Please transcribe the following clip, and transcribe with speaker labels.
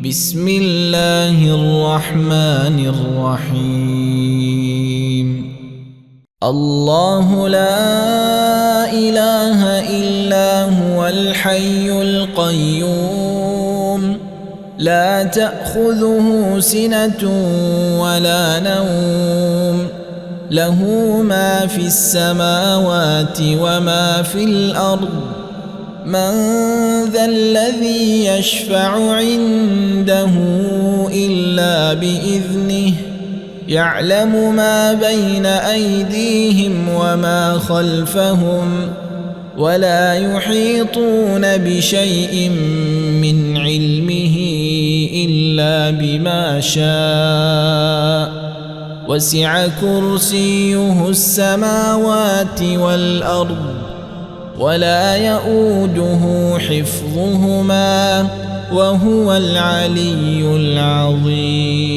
Speaker 1: بسم الله الرحمن الرحيم. الله لا إله إلا هو الحي القيوم لا تأخذه سنة ولا نوم له ما في السماوات وما في الأرض من ذا الذي يشفع عنده إلا بإذنه يعلم ما بين أيديهم وما خلفهم ولا يحيطون بشيء من علمه إلا بما شاء وسع كرسيه السماوات والأرض ولا يؤوده حفظهما وهو العلي العظيم.